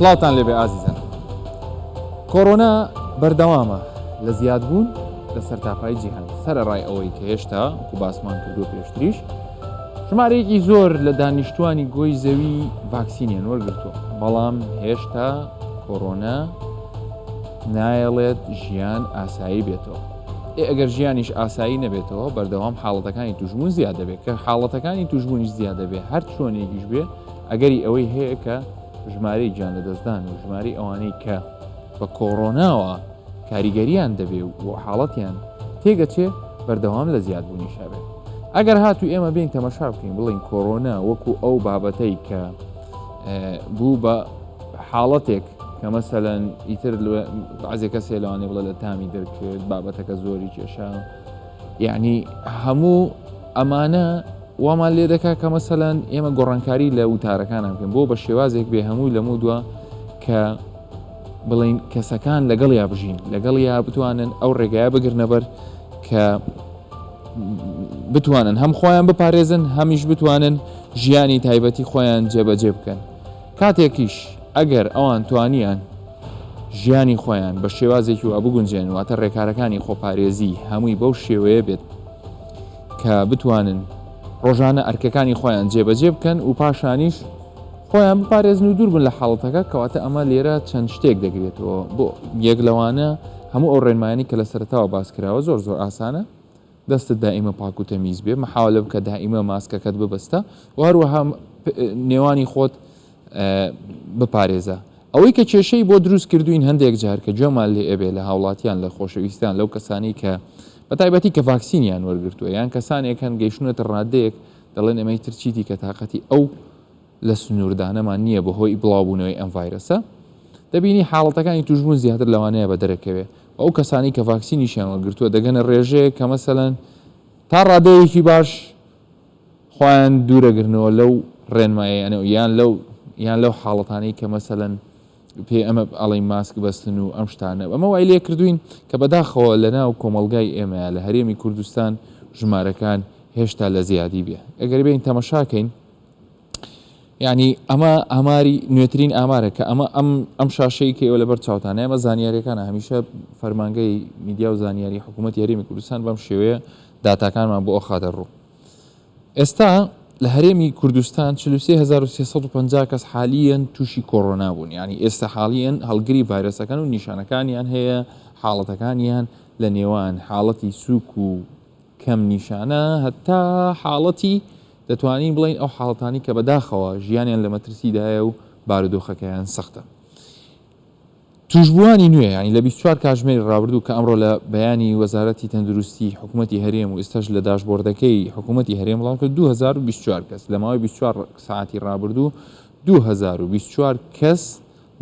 سڵاوتان لێبێ ئازیزان. کۆڕۆنا بەردەوامە لە زیادبوون لە سەرتاپای جیهان سەرەڕای ئەوەی کە هێشتا وەکو باسمان کردووە پێشتریش ژمارەیەکی زۆر لە دانیشتوانی گۆی زەوی ڤاکسینیان وەرگرتووە، بەڵام هێشتا کۆڕۆنا نایەڵێت ژیان ئاسایی بێتەوە. ئەگەر ژیانیش ئاسایی نەبێتەوە بەردەوام حاڵەتەکانی توشبوون زیاد دەبێت، کە حاڵەتەکانی توشبوونیش زیاد دەبێت هەر چۆنێکیش بێ ئەگەری ئەوەی هەیە کە ژمارەی گیان لەدەستدان و ژمارەی ئەوانەی کە بە کۆڕۆناوە کاریگەریان دەبێ و حاڵەتیان تێگەچێ بەردەوام لە زیادبوونیشا بێت. ئەگەر هاتوو ئێمە بین تەمەشا بکەین بڵین کۆڕۆنا وەکو ئەو بابەتەی کە بوو بە حاڵەتێک کە مەسەلەن ئیتر بەعزێ کەسێ لەوانێ بڵێ لە تامی دەرکرد بابەتەکە زۆری کێشا، یعنی هەموو ئەمانە وامان لێ دەکا کە مەسەلەن ئێمە گۆڕانکاری لە وتارەکانان بکەین بۆ بە شێوازێک بێ هەمووی لەموو دووە کە بڵین کەسەکان لەگەڵ یا بژین، لەگەڵ یا بتوانن ئەو ڕێگایە بگرنەبەر کە بتوانن هەم خۆیان بپارێزن هەمیش بتوانن ژیانی تایبەتی خۆیان جێبەجێ بکەن. کاتێکیش ئەگەر ئەوان توانیان ژیانی خۆیان بە شێوازێکی وا بگونجێن واتە ڕێکارەکانی خۆپارێزی هەمووی بەو شێوەیە بێت کە بتوانن ڕۆژانە ئەرکەکانی خۆیان جێبەجێ بکەن و پاشانیش خۆیان بپارێزن و دوور بن لە حاڵەتەکە کەواتە ئەمە لێرە چەند شتێک دەگرێتەوە بۆ یەک لەوانە هەموو ئەو ڕێنمایانی کە لە سەرتاوە باسکراوە زۆر زۆر ئاسانە، دەستت دائیمە پاک و تەمیز بێ، مەحاولە بکە دائیمە ماسکەکەت ببەستە و هەروەها نێوانی خۆت بپارێزە. ئەوەی کە کێشەی بۆ دروست کردوین هەندێک جار کە گوێمان لێ ئەبێ لە هاوڵاتیان لە خۆشەویستیان لەو کەسانی کە بەتایبەتی کە ڤاکسینیان وەرگرتووە یان کەسانێکەن گەیشتونەتە ڕادەیەک دەڵێن ئەمەی ترچیتی کە تااقەتی ئەو لە سنووردانەمان نییە بەهۆی بڵاوبوونەوەی ئەم ڤایرەسە، دەبینی حاڵەتەکانی توشبوون زیاتر لەوانەیە بە دەرەکەوێ. ئەو کەسانی کە ڤاکسینیشیان وەرگرتووە دەگەنە ڕێژەیە کە مەسەلەن تا ڕادەیەکی باش خۆیان دوورەگرنەوە لەو ڕێنمایەیانە یان لەو حاڵەتانەی کە مەسەلەن پێ ئەمە ئەڵی ماسک بەستن و ئەم شتانە ئەمە وای لێ کردوین کە بەداخەوە لە ناو کۆمەلگای ئێمەیە لە هەرێمی کوردستان ژمارەکان هێشتا لە زیادی بێ. ئەگەر بێین تەمەشاکەین یعنی ئەمە ئاماری نوێترین ئامارە کە ئەم شاشەی کە ئێوە لەبەر چاوتانە ئەمە زانیاریەکانە هەمیشە فەرمانگەی میدیا و زانیاری حکوومەتی هەرێمی کوردستان بەم شێوەیە داتاکانمان بۆ ئەو خاتە ڕوو. ئێستا لە هەرێمی کوردستان 4350 کەس حالیەن تووشی کۆڕۆنا بوون، یعنی ئێستا حالیەن هەڵگری ڤایرەسەکان و نیشانەکانیان هەیە، حاڵەتەکانیان لە نێوان حاڵەتی سووک و کەم نیشانە هەتا حاڵەتی دەتوانین بڵین ئەو حاڵەتانی کە بەداخەوە ژیانیان لە مەترسیدایە و بارودۆخەکەیان سەختە. توشبووانی نوێ ینی لە 24 کاتژمێری ڕابردوو کە ئەمڕۆ لە بەیانی وەزارەتی تەندروستی حکوومەتی هەرێم و ئێستاش لە داشبۆردەکەی حکوومەتی هەرێم بڵاو کرد 2024 کەس لە ماوەی 24 ساعتی ڕابردوو 2024 کەس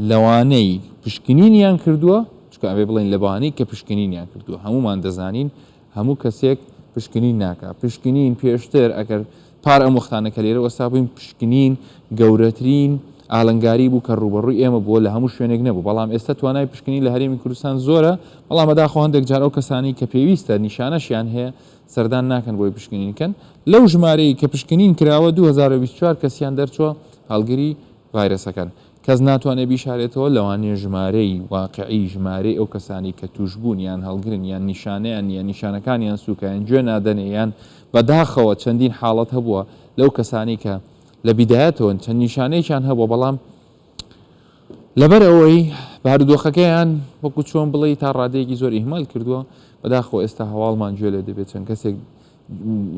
لەوانەی پشکنینیان کردووە، چکە ئەوێ بڵین لەبانەی کە پشکنینیان کردووە هەمومان دەزانین هەموو کەسێک پشکنین ناکە. پشکنین پێشتر ئەگەر پار ئەم وەختانەکە لێرە وەستا بووین پشکنین گەورەترین ئالنگاری بوو کە ڕوبەڕووی ئێمە بووە لە هەموو شوێنێک نەبوو، بەڵام ئێستا توانای پشکنی لە هەرێمی کوردستان زۆرە، بەڵام بەداخەوە هەندێک جار ئەو کەسانی کە پێویستە نیشانەشیان هەیە سەردان ناکەن بۆی پشکنینکەن. لەو ژمارەی کە پشکنین کراوە 2024 کەسیان دەرچووە هەڵگری ڤایرەسەکان. کەس ناتوانێت بیشارێتەوە لەوانەیە ژمارەی واقعی ژمارەی ئەو کەسانی کە توشبوون یان هەڵگرن یان نیشانەیان یان نیشانەکانیان سووکیان گوێ نادەنێ یان بەداخەوە چەندین حاڵەت هەبووە لەو کەسانی کە لە بیدایەتەوە چەند نیشانەیەکیان هەبووە، بەڵام لەبەر ئەوەی بارودۆخەکەیان وەکو چۆن بڵێ تا ڕادەیەکی زۆر ئیهمال کردووە، بەداخەوە ئێستا هەواڵمان گوێ لێ دەبێت چەند کەسێک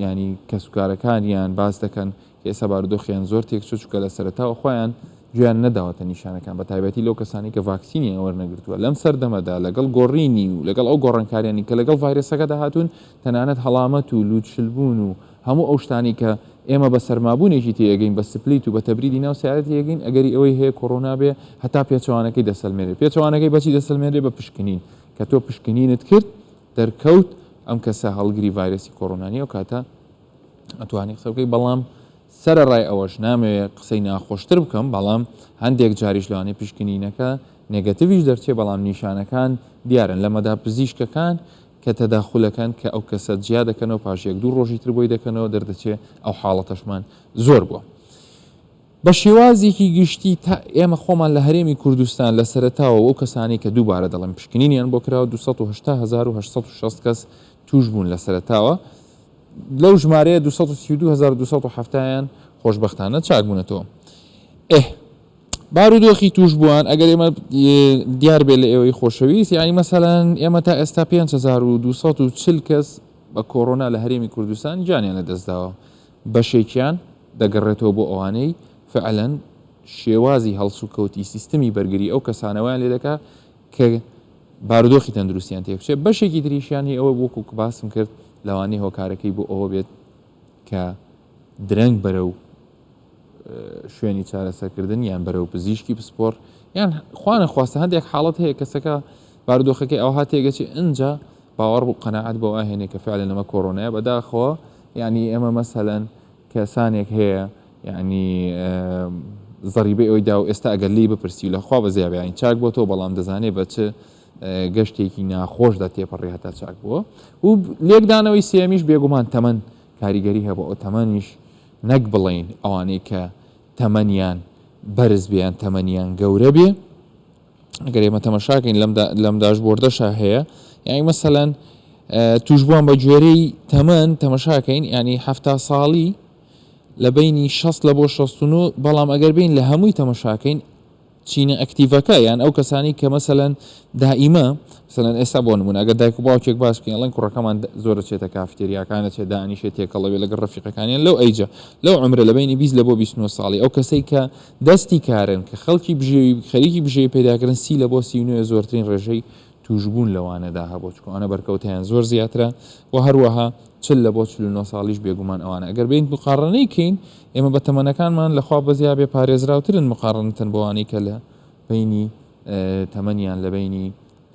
ینی کەسوکارەکانیان باس دەکەن کە ئێستا بارودۆخیان زۆر تێکچوو چکە لە سەرەتاوە خۆیان گویان نەداوەتە نیشانەکان، بە تایبەتی لەو کەسانی کە ڤاکسینیان وەرنەگرتووە لەم سەردەمەدا لەگەڵ گۆڕینی و لەگەڵ ئەو گۆڕانکاریانی کە لەگەڵ ڤایرەسەکە داهاتوون تەنانەت هەڵامەت و لوتشلبوون و هەموو ئەو شتانی کە ئێمە بە سەرمابوونێکی تێگەین بە سپلیت و بە تەبریدی ناو سیارەت یەگەین ئەگەری ئەوەی هەیە کۆڕۆنا بێ هەتا پێچەوانەکەی دەسەلمێنێت. پێچەوانەکەی بەچی دەسەلمێنێت بە پشکنین کە تۆ پشکنینت کرد دەرکەوت ئەم کەسە هەڵگری ڤایرەسی کۆڕۆنانی و کاتە ئەتوانی قسە بکەی. بەڵام سەرەڕای ئەوەش نامەوێت قسەی ناخۆشتر بکەم، بەڵام هەندێک جاریش لەوانەیە پشکنینەکە نێگەتیڤیش دەرچێ، بەڵام نیشانەکان دیارن لە مەدا پزیشکەکان کە تەداخولەکان کە ئەو کەسە جیا دەکەنەوە پاش 1-2 ڕۆژی تر بۆی دەکەنەوە دەردەچێت ئەو حاڵەتەشمان زۆر بووە. بە شێوازێکی گشتی تا ئێمە خۆمان لە هەرێمی کوردستان لە سەرەتاوە ئەو کەسانی کە دووبارە دەڵێن پشکنینیان بۆ کراوە 280,860 کەس توش بوون لە سەرەتاوە لەو ژمارەیە 232,270یان خۆشبەختانە چاک بوونەتەوە. بارودۆخی توش بووان ئەگەر ئێمە دیار بێت لە ئێوەی خۆشەویست یعنی مەسەلەن ئێمە تا ئێستا 5,240 کەس بە کۆڕۆنا لە هەرێمی کوردستان گیانیان لەدەستداوە بەشێکیان دەگەڕێتەوە بۆ ئەوانەی فعلەن شێوازی هەڵسوکەوتی سیستمی بەرگری ئەو کەسانەوەیان لێ دەکات کە بارودۆخی تەندروستیان تێکچێت بەشێکی تریشیانی ئەوە بۆکو کە باسم کرد لەوانەی هۆکارەکەی بۆ ئەوە بێت کە درەنگ بەرە و شوێنی چارەسەرکردن یان بەرەو پزیشکی پسپۆر یان خوانە خواستە هەندێک حاڵەت هەیە کەسەکە بارودۆخەکەی ئەو هاتێگەچی ئەنجا باوەڕ بوو قەنەعەت بۆ ئاهێنێ کە فعلەن ئەمە کۆڕۆنایە بەداخەوە یعنی ئێمە مەسەلەن کەسانێک هەیە یعنی زەریبەی ئەوەی دا و ئێستا ئەگەر لی بپرسی لەخوا بە زیابیانی چاک بۆ تۆ بەڵام دەزانێت بە چ گەشتێکی ناخۆشدا تێپەڕی هەتا چاک بووە و لێکدانەوەی سێمیش بێگومان تەمەەن کاریگەری هەبوو ئەو تەمەنیش نەک بڵین ئەوانەی کە تەمەنیان بەرز بیان تەمەنیان گەورە بێ ئەگەر ئێمە تەمەشاکەین لەم داشبۆردەشا هەیە یعنی مەسەلەن توشبووان بە گوێرەی تەمەن تەمەشاکەین ینی 7 ساڵی لە بینی 6 لە بۆ 69 بەڵام ئەگەر بین لە هەمووی تەمەشاکەین چینە ئەکتیڤەکە یان ئەو کەسانی کە مەسەلەن دائیمە مثلەن ئێستا بۆ نمونە ئەگەر دایک و باوکێک باس بکەین ئەڵێن کوڕەکەمان زۆرە چێتە کافتێریاکانە چێت دانیشێت تێکەڵەوێ لەگەڵ ڕەفیقەکانیان لەو ئەیجە لەو عمرە لە بینی 20 لە بۆ 29 ساڵی ئەو کەسەی کە دەستی کارن کە خەڵکی بژێوی خەریکی بژێ پێداکردن 30 لە بۆ 39 زۆرترین ڕێژەی توشبوون لەوانەدا هەبوو چکۆنە بەرکەوتیان زۆر زیاترە و هەروەها 40 لە بۆ 49 ساڵیش بێگومان ئەوانە ئەگەر بین مقارنەی کەین ئێمە بە تەمەنەکانمان لەخوا بەزیابێ پارێزراوترن مقارنتن بۆوانەی کە لە بینی تەمەنیان لە بینی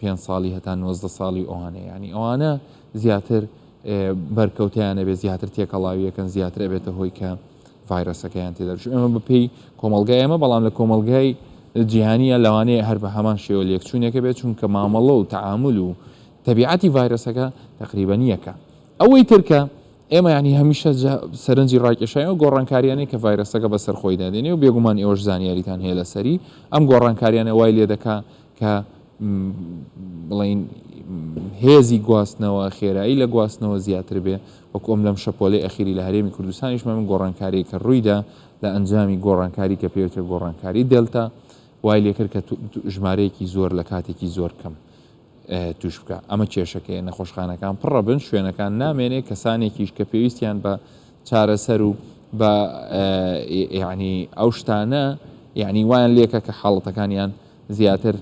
5 ساڵی هەتا 19 ساڵی ئەوانەیە ینی ئەوانە زیاتر بەرکەوتیانە بێ زیاتر تێکەڵاویەکەن زیاتر بێتە هۆی کە ڤایرۆسەکەیان تێدەچ ئێمە بەپێی کۆمەلگای ئێمە بەڵام لە کۆمەلگای جیهانیە لەوانەیە هەر بە هەمان شێوە لێکچوونێکە بێت چونکە مامەڵە و تعامل و تەبیعەتی ڤایرۆسەکە تقریبا یەکە ئەوەی ترکە ئێمە ینی هەمیشە سەرنجی ڕاکێشایەوە گۆڕانکاریانەی کە ڤایرۆسەکە بەسەر خۆی دادێنێ و بێگومان ئێوەش زانیاریتان هەیە لەسەری ئەم گۆڕانکاریانە وای لێ دەکا کە بڵین هێزی گواستنەوە خێرایی لە گواستنەوە زیاتر بێ وەکو ئەم لەم شەپۆلەی ئەخیری لە هەرێمی کوردستانیش من گۆڕانکاری کە ڕوویدا لە ئەنجامی گۆڕانکاری کە پێوترێت گۆڕانکاری دێلتا وای لێ کرد کە ژمارەیەکی زۆر لە کاتێکی زۆر کەم توش بکە ئەمە کێشەکەی نەخۆشخانەکان پڕە بن شوێنەکان نامێنێ کەسانێکیش کە پێویستیان بە چارەسەر و بە یعنی ئەو شتانە یعنی وایان لێکە کە حاڵەتەکانیان زیاتر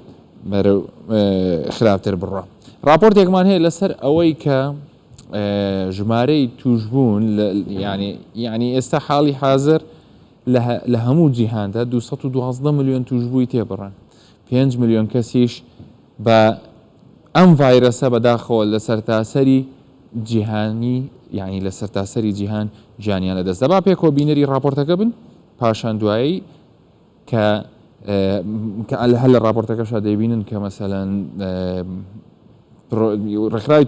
خراپتر بڕە. راپۆرتێکمان هەیە لەسەر ئەوەی کە ژمارەی توشبوون یعنی ئێستا حاڵی حاضر لە هەموو جیهاندا 212 ملیۆن توشبووی تێبڕن 5 ملیۆن کەسیش بە ئەم ڤایرەسە بەداخەوە لە سەرتاسەری جیهانی یعنی لە سەرتاسەری جیهان گیانیان لەدەست دەبا پێکۆ بینەری راپۆرتەکە بن پاشان دوایی کە هەر لە راپۆرتەکەشا دەبینن کە مەسەلەن ڕێکخراوی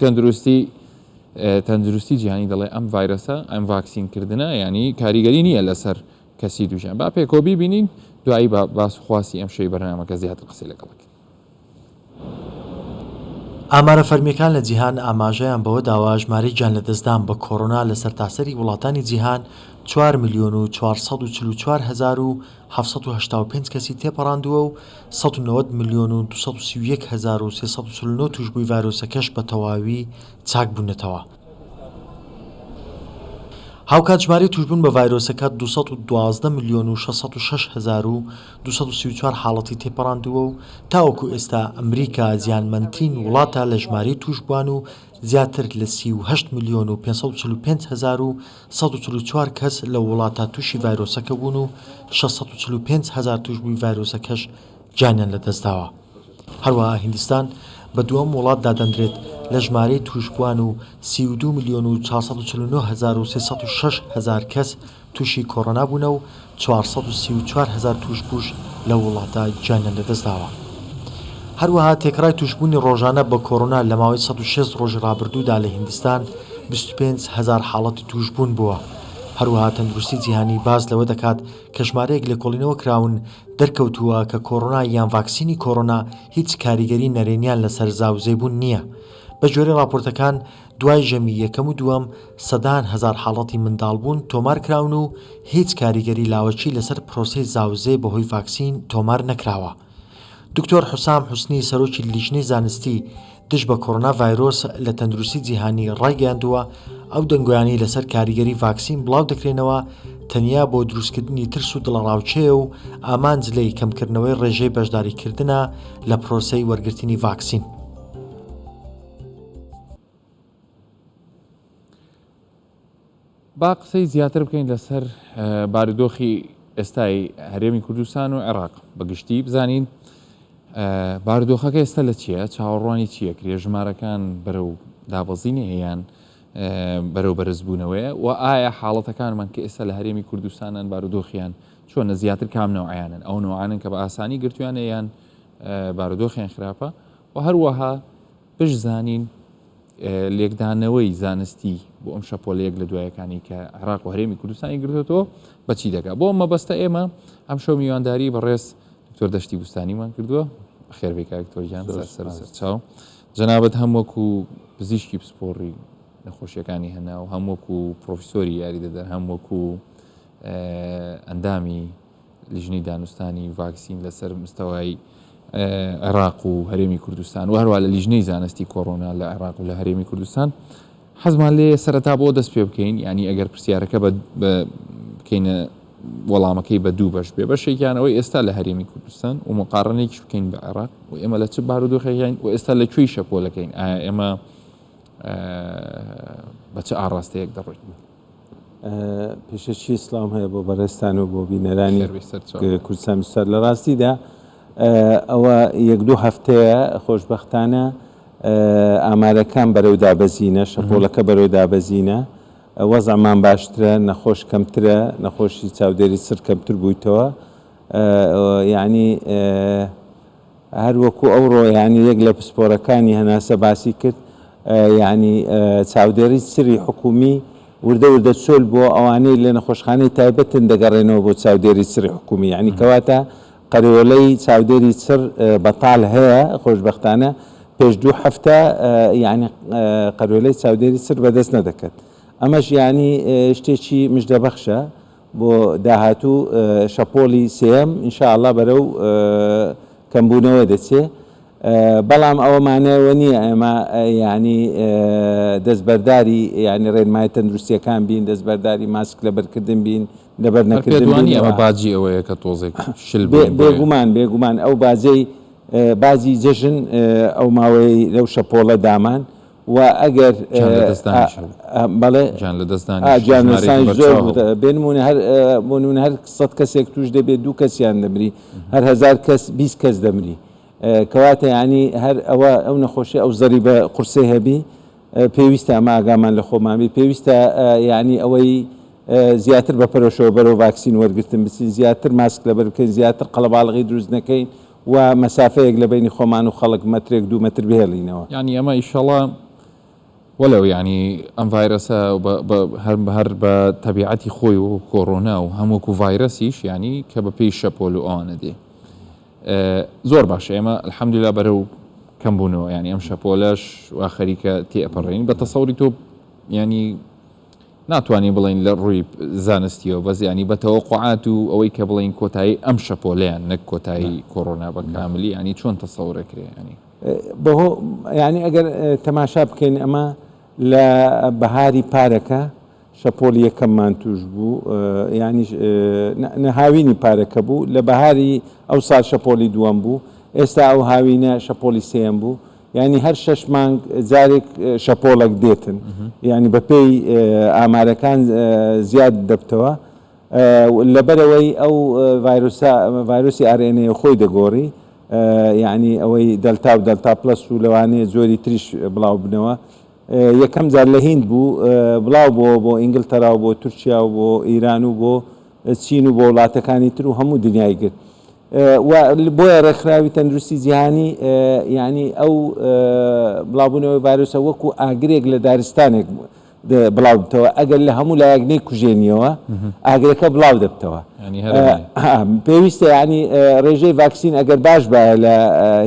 تەندروستی جیهانی دەڵێ ئەم ڤایرەسە ئەم ڤاکسینکردنە ینی کاریگەری نییە لەسەر کەسی دوژیان با پێکۆبی بینین دوایی باس خواسی ئەم شەی بەرنامەکە زیاتر قسەی لەگەڵک. ئامارە فەرمیەکان لە جیهان ئاماژەیان بەوە داوا ژمارەی گیان لەدەستدان بە کۆڕۆنا لە سەرتاسەری وڵاتانی جیهان 4,444,785 کەسی تێپەڕاندووە و 190,231,349 توشبووی ڤایرۆسەکەش بە تەواوی چاک بوونەتەوە. هاوکات ژمارەی توشبوون بە ڤایرۆسەکە 212,606,234 حاڵەتی تێپەڕاندووە و تاوەکو ئێستا ئەمریکا زیانمەندترین وڵاتە لە ژمارەی توشبووان و زیاتر لە 38,545,144 کەس لە وڵاتە تووشی ڤایرۆسەکە بوون و 645,000 توشبووی ڤایرۆسەکەش گیانیان لەدەستداوە. هەروەها هیندستان بە دووەم وڵات دادەنرێت لە ژمارەی توشبووان و 32,449,306 کەس تووشی کۆڕۆنا بوونە و 434,000 توشبووش لە وڵاتە گیانیان لەدەستداوە. هەروەها تێکڕای توشبوونی ڕۆژانە بە کۆڕۆنا لە ماوەی 106 ڕۆژی ڕابردوودا لە هیندستان 25,000 حاڵەتی توشبوون بووە. هەروەها تەندروستی جیهانی باز لەوە دەکات کە ژمارەیەک لە کۆڵینەوە کراون دەرکەوتووە کە کۆڕۆنا یان ڤاکسینی کۆڕۆنا هیچ کاریگەری نەرێنیان لەسەر زاوزێبوون نییە. بە جۆرە راپۆرتەکان دوای ژەمی یەکەم و دووەم سەدان هەزار حاڵەتی منداڵبوون تۆمار کراون و هیچ کاریگەری لاوەچی لەسەر پرۆسەی زاوزێ بەهۆی ڤاکسین تۆمار نەکراوە. دکتۆر حوسام حوسنی سەرۆکی لیژنەی زانستی دژ بە کۆڕۆنا ڤایرۆس لە تەندروستی جیهانی ڕایگەیاندووە ئەو دەنگۆیانی لەسەر کاریگەری ڤاکسین بڵاو دەکرێنەوە تەنیا بۆ دروستکردنی ترس و دڵەڕاوچەیە و ئامانجلەی کەمکردنەوەی ڕێژەی بەشداریکردنە لە پرۆسەی وەرگرتنی ڤاکسین. با قسەی زیاتر بکەین لەسەر بارودۆخی ئێستای هەرێمی کوردستان و عێراق بەگشتی بزانین بارودۆخەکە ئێستا لە چییە؟ چاوەڕوانی چییە؟ کرێژمارەکان بەرەو دابەزینی هەیەیان بەرەو بەرزبوونەوەیە و ئایا حاڵەتەکانمان کە ئێستا لە هەرێمی کوردستانان بارودۆخیان چۆنە زیاتر کام نەوعیانن ئەو نەوعانن کە بە ئاسانی گرتویانە یان بارودۆخیان خراپە و هەروەها بشزانین لێکدانەوەی زانستی بۆ ئەم شەپۆلەیەک لە دوایەکانی کە عێراق و هەرێمی کوردستانی گرتوێتەوە بەچی دەکات. بۆ مەبەستە ئێمە ئەم شەو میوانداری بەڕێز دکتۆر دەشتی بوستانیمان کردووە. خێربێک دکتۆرجان سەرچاو جەنابەت هەم وەکو پزیشکی پسپۆڕی نەخۆشیەکانی هەنا و هەم وەکو پرۆفیسۆری یاریدەدەر هەم وەکو ئەندامی لیژنەی دانوستانی ڤاکسین لەسەر مستەوای عێراق و هەرێمی کوردستان و هەروە لە لیژنەی زانستی کۆڕۆنا لە عێراق و لە هەرێمی کوردستان حەزمان لێ سەرەتا بۆ دەست پێ بکەین ینی ئەگەر پرسیارەکە بکەینە وەڵامەکەی بە دوو بەش بێ بەشێکیانەوەی ئێستا لە هەرێمی کوردستان و مقارنێکیش بکەین بە عێراق و ئێمە لە چ بارودۆخەکەین و ئێستا لەکوێی شەپۆلەکەین ئایا ئێمە بە چه ئاڕاستەیەک دەڕۆین. پێشەچی سڵام هەیە بۆ بەڕێستان و بۆ بینەرانی کوردستان سەر لە ڕاستیدا ئەوە یەک دوو هەفتەیە خۆشبەختانە ئامارەکان بەرەو دابەزینە شەپۆلەکە بەرەو دابەزینە وەزعمان باشترە نەخۆش کەمترە نەخۆشی چاودێری سر کەمتر بوویتەوە یعنی هەروەکو ئەوڕۆ ینی یەک لە پسپۆرەکانی هەناسە باسی کرد ینی چاودێری سری حکومی وردە وردە چۆل بۆ ئەوانەی لە نەخۆشخانەی تایبەتن دەگەڕێنەوە بۆ چاودێری سری حکومی ینی کەواتە قەرەوەلەی چاودێری سر بەتاڵ هەیە خۆشبەختانە پێش دوو هەفتە ینی قەرەوەلەی چاودێری سر بەدەست نەدەکەت ئەمەش ینی شتێکی مژدەبەخشە بۆ داهاتوو شەپۆلی سێم ئینشاءالله بەرەو کەمبوونەوە دەچێ بەڵام ئەوەمانەوە نییە ئێمە ینی دەستبەرداری ینی ڕێنمای تەندروستیەکان بین دەستبەرداری ماسک لەبەرکردن بین لەبەر نەکردنی ئەوە باجی ئەوەیە کە تۆزێک بێگومان بازەی بازی جەژن ئەو ماوەی لەو شەپۆڵە دامان و ئەگەر بەڵێ جانلەستانی زۆر بێنمونە هەر 100 کەسێک توش دەبێت دوو کەسیان دەمری هەر 1000 کەس 20 کەس دەمری کەواتە ینی هەر ئەوە ئەو نەخۆشی ئەو زەری بە قورسەی هەبی پێویستە ئەمە ئاگامان لە خۆمانبی پێویستە ینی ئەوەی زیاتر بە پەرۆشەوە بەرەو ڤاکسین وەرگرتن بچین زیاتر ماسک لەبەر بکەین زیاتر قەڵەباڵغی دروست نەکەین و مەسافەیەک لە بینی خۆمان و خەڵک مەترێک 2 مەتر بهێڵینەوە ینی ئەمە ئیشەڵا وەلەو ینی ئەم ڤایرەسە هەر بە تەبیعەتی خۆی و کۆڕۆنا و هەمووکو ڤایرەسیش ینی کە بە پێی شەپۆل و ئەوانە دێ زۆر باشە ئێمە الحەمدوللا بەرەو کەمبوونەوە ینی ئەم شەپۆلەش و خەریکە تێئەپەڕین بە تەسەوری تۆ ینی ناتوانین بڵین لە ڕووی زانستیەوە بەس ینی بە تەوەقوعات و ئەوەی کە بڵین کۆتایی ئەم شەپۆلەیان نەک کۆتایی کۆڕۆنا بە کاملی ینی چۆن تەسەورەکرێ ینی بەهۆ ینی ئەگەر تەماشا بکەین ئەمە لە بەهاری پارەکە شەپۆلی یەکەممان توش بوو ینی نەهاوینی پارەکە بوو لە بەهاری ئەو ساڵ شەپۆلی دووەم بوو ئێستا ئەو هاوینە شەپۆلی سێم بوو ینی هەر 6 مانگ جارێک شەپۆڵک دێتن ینی بەپێی ئامارەکان زیاد دەبتەوە لەبەرەوەی ئەو ڤایرۆسی RNA خۆی دەگۆڕی یعنی ئەوەی دەلتا و دەلتا پلس و لەوانەیە زۆری تریش بڵاو بنەوە یەکەم جار لە هیند بوو بڵاو بۆ ئینگلتەرا و بۆ تورکیا و بۆ ئیران و بۆ چین و بۆ وڵاتەکانی تر و هەموو دنیای گرت بۆیە ڕێکخراوی تەندروستی جیهانی ینی ئەو بڵاوبوونەوەی ڤایرۆسە وەکو ئاگرێک لە دارستانێک بڵاو بتەوە ئەگەر لە هەموو لایەکنەی کوژێنیەوە ئاگرەکە بڵاو دەبتەوە ینی هەر پێویستە ینی ڕێژەی ڤاکسین ئەگەر باش بە لە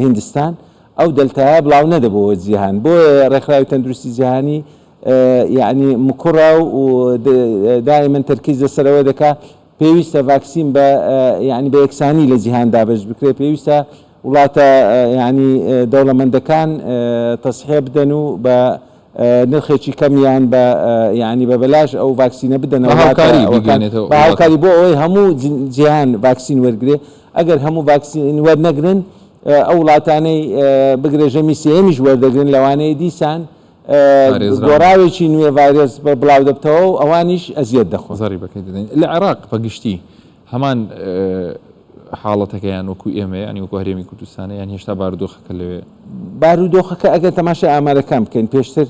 هیندستان ئەو دەلتەیە بڵاو نەدەبەوە جیهان بۆ ڕێکخراوی تەندروستی جیهانی یعنی مکوڕە و دائما تەرکیز لەسەرەوە دەکا پێویستە ڤاکسین بە ینی بە یەکسانی لە جیهان دابش بکرێ پێویستە وڵاتە ینی دەوڵەمەندەکان تەسحێ بدەن و بە نرخێکی کەمیان بە ینی بە بەلاش ئەو ڤاکسینە بدەنەوە هاوکاری بۆ ئەوەی هەموو جیهان ڤاکسین وەرگێ ئەگەر هەموو ڤاکسین وەرنەگرن ئەو وڵاتانەی بگرێژەمی سێمیش وەردەگرن لەوانەیە دیسان گۆڕاوێکی نوێ ڤایرۆس بڵاو دەبتەوە و ئەوانیش ئەزیەت دەخۆن زەری بەکەی دەدەین لە عێراق بەگشتی هەمان حاڵەتەکەیان وەکو ئێمە ینی وەکو هەرێمی کوردستانە یان هێشتا بارودۆخەکە لەوێ بارودۆخەکە ئەگەر تەماشای ئامارەکان بکەین پێشتر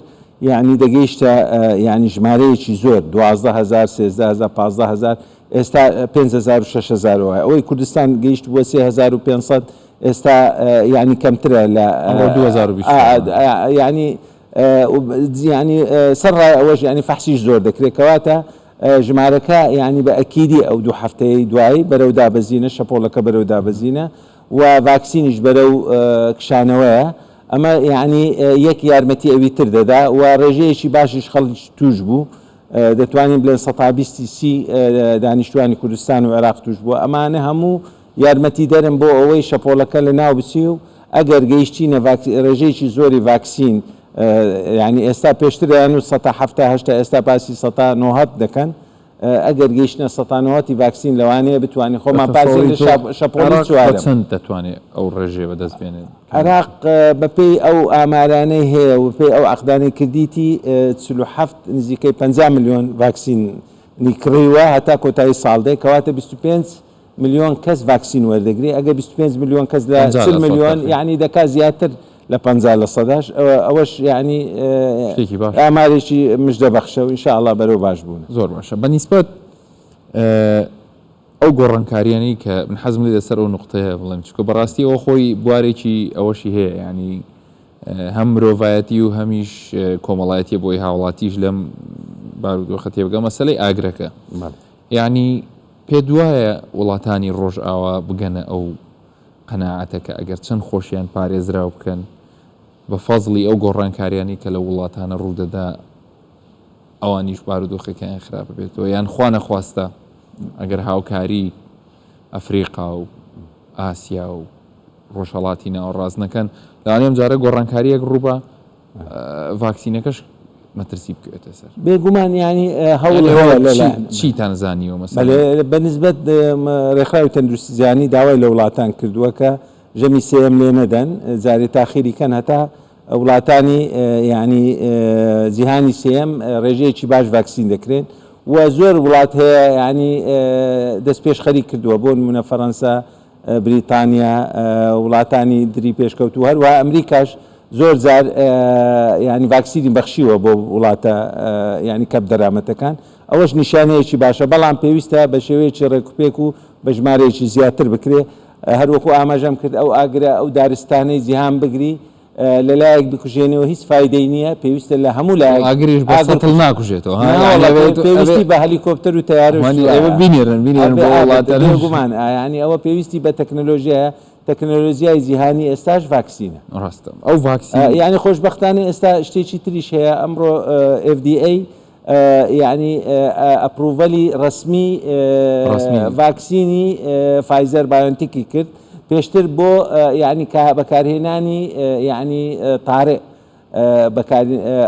یعنی دەگەیشتە ینی ژمارەیەکی زۆر 12,000 13,000 15,000 ئێستا 5,000 و 6,000 ئەوەی کوردستان گەیشت بووە 3,500 ئێستا ینی کەمترە لە 2020 ینی سەرڕای ئەوەش ینی فەحسیش زۆر دەکرێت کەواتە ژمارەکە ینی بە ئەکیدی ئەو دوو هەفتەیە دوایی بەرەو دابەزینە شەپۆڵەکە بەرەو دابەزینە و ڤاکسینیش بەرەو کشانەوەیە ئەمە ینی یەک یارمەتی ئەوی تر دەدا و ڕێژەیەکی باشیش خەڵک توش بوو دەتوانین بڵێن 120 دانیشتوانی کوردستان و عێراق توش بووە ئەمانە هەموو یارمەتی دەرن بۆ ئەوەی شەپۆڵەکە لە ناو بچی و ئەگەر گەیشتینە ڕێژەیەکی زۆری ڤاکسین ینی ئێستا پێشتریان و 1970 ئێستا باسی 1990 دەکەن ئەگەر گەیشتنە 1990 ڤاکسین لەوانەیە بتوانین خۆمان پاسی شەپۆڵی چوارم چەند دەتوانێت ئەو ڕێژێ بەدەست بێنێت عێراق بەپێی ئەو ئامارانەی هەیە و پێی ئەو عەقدانەی کردیتی 47 نزیکەی 50 ملیۆن ڤاکسینی کڕیوە هەتا کۆتایی ساڵدەی کەواتە 25 ملیۆن کەس ڤاکسین وەردەگری ئەگەر 25 ملیۆن کەس لە 40 ملیۆن یعنی دەکات زیاتر لە 50% ئەوەش ینی ئامارێکی مژدە بەخشە و ئینشاءالله بەرەو باش بوون زۆر باشە بەنسبەت ئەو گۆڕانکاریانی کە من حەزم لێ لەسەر ئەو نقطەیە بڵێم چکە بەڕاستی ئەوە خۆی بوارێکی ئەوەشی هەیە ینی هەم مرۆڤایەتی و هەمیش کۆمەڵایەتی بۆی هاوڵاتیش لەم بارودۆخە تێبگە مەسەلەی ئاگرەکە ینی پێ دوایە وڵاتانی ڕۆژئاوا بگەنە ئەو قەناعەتە کە ئەگەر چەند خۆشیان پارێزراو بکەن بە فەزڵی ئەو گۆڕانکاریانی کە لە وڵاتانە ڕوودەدا ئەوانیش بارودۆخەکەیان خراپ بێتەوە یان خوا نەخواستە ئەگەر هاوکاری ئەفریقا و ئاسیا و ڕۆژهەڵاتی ناوەڕاست نەکەن لەوانەیەم جارە گۆڕانکاریەک ڕووبە ڤاکسینەکەش مەترسی بکوێتە سەر بێگومان ینی هەوڵ چیتان زانیوە مەسەڵەن بەنسبەت ڕێکخراوی تەندروستی جیهانی داوای لە وڵاتان کردووە کە ژەمی سێم لێ نەدەن جارێ تاخیری کەن هەتا وڵاتانی ینی جیهانی سێم ڕێژەیەکی باش ڤاکسین دەکرێن و زۆر وڵات هەیە ینی دەست پێش خەریک کردووە بۆ نمونە فەڕەنسا بریتانیا وڵاتانی دری پێشکەوت و هەروە ئەمریکاش زۆر جار ینی ڤاکسینی بەخشیوە بۆ وڵاتە ینی کەپ دەرامەتەکان ئەوەش نیشانەیەکی باشە بەڵام پێویستە بە شێوەیەکی ڕێکوپێک و بە ژمارەیەکی زیاتر بکرێ هەروەکو ئاماژەم کرد ئەو ئاگرە ئەو دارستانەی جیهان بگری لەلایەک بکوژێنەوە هیچ فایدەی نییە پێویستە لە هەموو لایەک ئاگریش بەسەڵ ناکوژێتەوە پێویستی بە هەلیکۆپتەر و تیارگومان ینی ئەوە پێویستی بە تەکنۆلۆژیایە تەکنۆلۆژیای جیهانی ئێستاش ڤاکسینە ڕاستە ئەو ڤاکسین ینی خۆشبەختانە ئێستا شتێکی تریش هەیە ئەمڕۆ FDA ینی ئەپروڤەلی ڕسمی ڤاکسینی فایزەر بایۆنتیکی کرد پێشتر بۆ ینی بەکارهێنانی ینی تاڕێ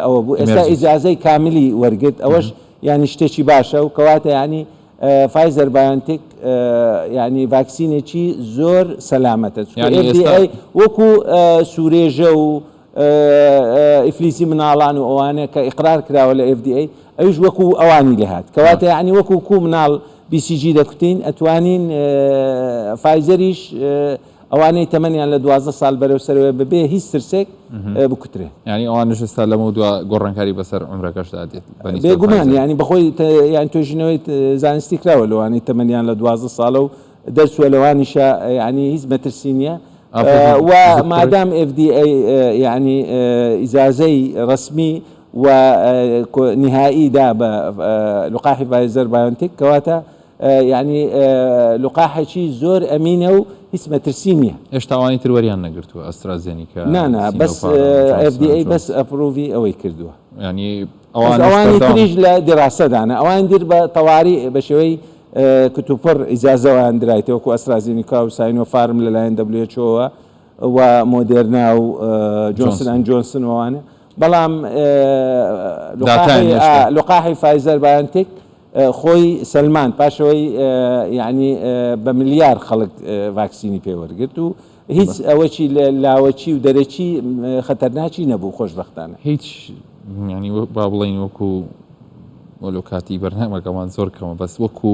ئەوە بوو ئێستا ئیجازەی کاملی وەرگرت ئەوەش ینی شتێکی باشە و کەواتە ینی فایزەر بایۆنتیک ینی ڤاکسینێکی زۆر سەلامەتە وەکو سوورێژە و ئیفلیسی مناڵان و ئەوانە کە ئیقرار کراوە لە FDA ئەوش وەکو ئەوانی لێهات کەواتە ینی وەکو کو مناڵ BCG دەکوتین ئەتوانین فایزەریش ئەوانەی تەمەنیان لە 12 ساڵ بەرەو سەرەوە ببێ هیچ ترسێک بکوترێن ینی ئەوانش ئێستا لەمە دووە گۆڕانکاری بەسەر عمرەکەشدا دێت بێگومان ینی بەخۆی یان توێژینەوەی زانستی کراوە لەوانی تەمەنیان لە 12 ساڵە و دەرسوە لەوانیشە ینی هیچ مەترسی نییە و مادام FDA ینی ئیجازەی ڕسمی ونهائيدا بلقاحی فایزەر بایۆنتێک کەواتە یعنی لقاحێکی زۆر ئەمینە و هیچ مەترسی نییە. هێشتاوانی تروەریان نەگرتووە ئەسترازێنیکە نانە بەس FDA بەس ئەپڕۆڤی ئەوەی کردووە. ینی ئەوانی تریش لە دیراسەدانە ئەوان دیر بە تەواری بە شێوەی کتوپڕ ئیجازەوەیان درایتەوەکو ئەسترازێنیکا و ساینۆفارم لەلایەن WHO و مۆدێرنا و جۆنسن ئەند جۆنسن وانە بەڵام لقاحی فایزەر بایۆنتێک خۆی سلمان پاشەوەی یعنی بە ملیار خەڵک ڤاکسینی پێوەرگرت و هیچ ئەوەی لاوەچی و دەرەچی خەتەرناکی نەبوو خۆشبەختانە. هیچ ینی با بڵین وەکو وەلو کاتی بەرنامەکەمان زۆر کەمە بەس وەکو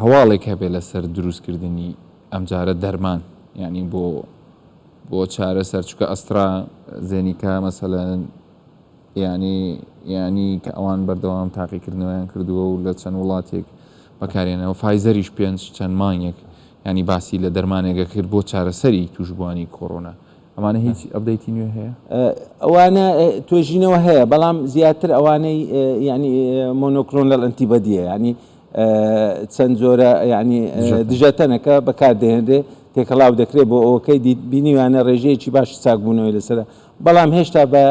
هەواڵێک هەبێ لەسەر دروستکردنی ئەم جارە دەرمان ینی بۆ چارە سەرچکە ئەسترا زێنیکە مەسەلەن ینی کە ئەوان بەردەوام تاقیکردنەوەیان کردووە و لە چەند وڵاتێک بەکارێنەوە فایزەریش پێنج چەند مانگێک ینی باسی لە دەرمانێکە کرد بۆ چارەسەری توشبوانی کۆڕۆنا. ئەمانە هیچ ئەبدەیتی نوێ هەیە؟ ئەوانە توێژینەوە هەیە بەڵام زیاتر ئەوانەی ینی مۆنۆکلۆنەل ئەنتیبەدیە ینی چەند زۆرە ینی دژەتەنەکە بەکاردێنرێ تێکەڵاو دەکرێت بۆ ئەوەکەی بینیوانە ڕێژەیەکی باش چاکبوونەوەی لەسرە بەڵام هێشتا بە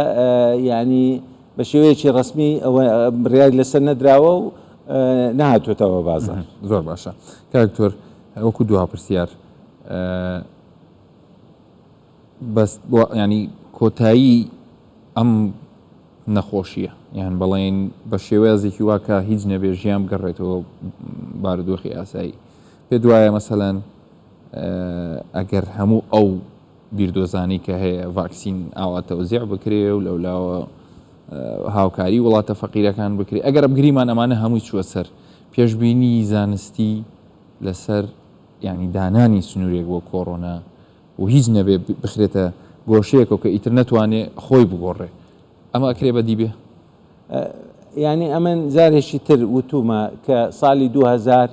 ینی بە شێوەیەکی ڕسمی ئەوە بڕیار لەسەر نەدراوە و نهاتوێتەوە بازار. زۆر باشە کاکتۆر وەکو دوها پرسیار بەس ینی کۆتایی ئەم نەخۆشیە یان بەڵێن بە شێوەیەزێکی واکە هیچ نەبێ ژیان بگەڕێتەوە بارودۆخی ئاسایی پێ دوایە مەسەلەن ئەگەر هەموو ئەو بیردۆزانی کە هەیە ڤاکسین ئاواتەوە زیع بکرێ و لەولاوە هاوکاری وڵاتە فەقیرەکان بکرێت ئەگەر ئەبگریمان ئەمانە هەمووی چووە سەر پێشببینی زانستی لەسەر ینی دانانی سنوورێک بۆ کۆڕۆنا و هیچ نەبێ بخرێتە گۆشەیەکەوە کە ئیتر نەتوانێ خۆی بگۆڕێ ئەمە ئەکرێ بەدی بێ ینی ئەمن جارێکی تر وتومە کە ساڵی 2000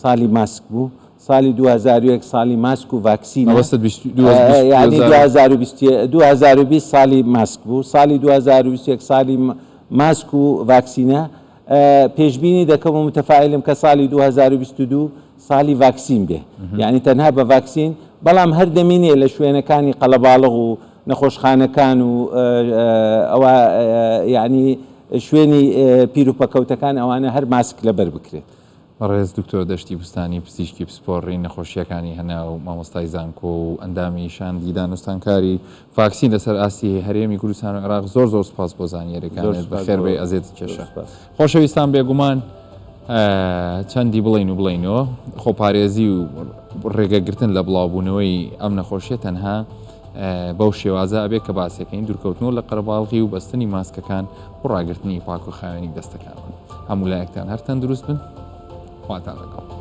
ساڵی ماسک بوو ساڵی 2001 ساڵی ماسک و ڤاکسینە 2020 ساڵی ماسک بوو ساڵی 2021 ساڵی ماسک و ڤاکسینە پێشببینی دەکەم و متەفاعلم کە ساڵی 2022 ساڵی ڤاکسین بێ یعنی تەنها بە ڤاکسین بەڵام هەر دەمینێ لە شوێنەکانی قەلەباڵغ و نەخۆشخانەکان و ئەوە یعنی شوێنی پیرروپەکەوتەکان ئەوانە هەر ماسک لەبەر بکرێت. ڕێز دکتۆر دەشتی بستانی پزیشکی پسپۆڕی نەخۆشیەکانی هەنا و مامۆستای زانکۆ و ئەندامی شاندی دانوستانکاری ڤاکسین لەسەر ئاسی هەرێمی کوردستان و عێراق زۆر سپاس بۆ زانیاریەکانت بەخێربێ ئەزێت کێشە. خۆشەویستان بێگومان چەندی بڵێنەوە خۆپارێزی و ڕێگەگرتن لە بڵاوبوونەوەی ئەم نەخۆشیە تەنها بەو شێوازە ئەبێت کە باسەکەین دوورکەوتنەوە لە قەرەباڵغی و بەستنی ماسکەکان و ڕاگررتنی پاک و خاوێنی دەستەکان هەموو لایەکتان هەر تەندروست بن خواتان لەگەڵ.